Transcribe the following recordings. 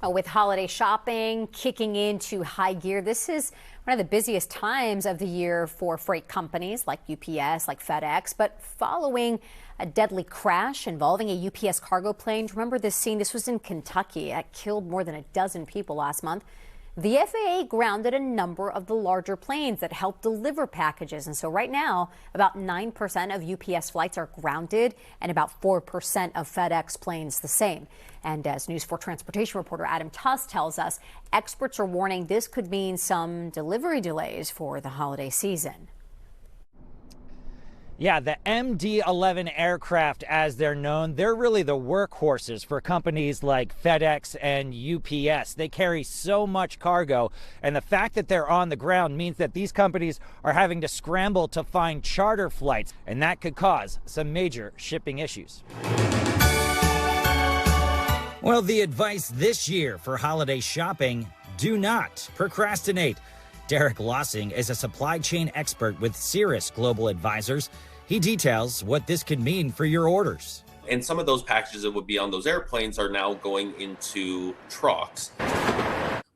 With holiday shopping kicking into high gear, this is one of the busiest times of the year for freight companies like UPS, like FedEx. But following a deadly crash involving a UPS cargo plane, remember this scene? This was in Kentucky. It killed more than a dozen people last month. The FAA grounded a number of the larger planes that help deliver packages. And so right now, about 9% of UPS flights are grounded and about 4% of FedEx planes the same. And as News 4 transportation reporter Adam Tuss tells us, experts are warning this could mean some delivery delays for the holiday season. Yeah, the MD-11 aircraft, as they're known, they're really the workhorses for companies like FedEx and UPS. They carry so much cargo, and the fact that they're on the ground means that these companies are having to scramble to find charter flights, and that could cause some major shipping issues. Well, the advice this year for holiday shopping: do not procrastinate. Derek Lossing is a supply chain expert with Cirrus Global Advisors. He details what this could mean for your orders. And some of those packages that would be on those airplanes are now going into trucks.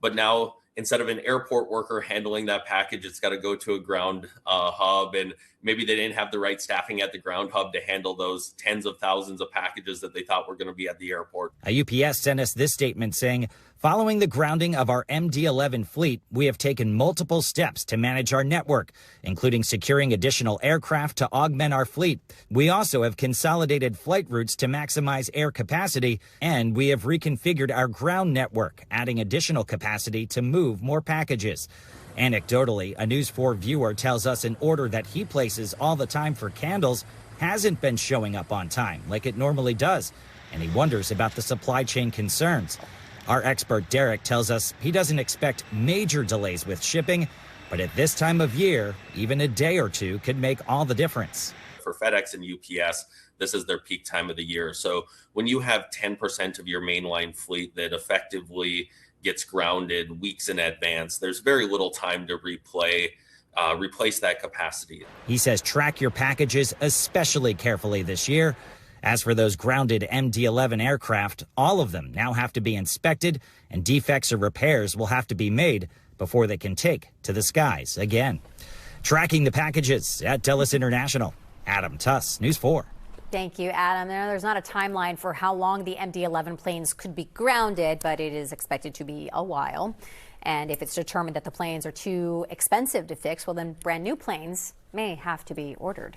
But now, instead of an airport worker handling that package, it's got to go to a ground hub. And maybe they didn't have the right staffing at the ground hub to handle those tens of thousands of packages that they thought were going to be at the airport. A UPS sent us this statement saying, following the grounding of our MD-11 fleet, we have taken multiple steps to manage our network, including securing additional aircraft to augment our fleet. We also have consolidated flight routes to maximize air capacity, and we have reconfigured our ground network, adding additional capacity to move more packages. Anecdotally, a News 4 viewer tells us an order that he places all the time for candles hasn't been showing up on time like it normally does, and he wonders about the supply chain concerns. Our expert Derek tells us he doesn't expect major delays with shipping, but at this time of year, even a day or two could make all the difference. For FedEx and UPS, this is their peak time of the year. So when you have 10% of your mainline fleet that effectively gets grounded weeks in advance, there's very little time to replace that capacity. He says track your packages especially carefully this year. As for those grounded MD-11 aircraft, all of them now have to be inspected, and defects or repairs will have to be made before they can take to the skies again. Tracking the packages at Dulles International, Adam Tuss, News 4. Thank you, Adam. There's not a timeline for how long the MD-11 planes could be grounded, but it is expected to be a while. And if it's determined that the planes are too expensive to fix, well, then brand new planes may have to be ordered.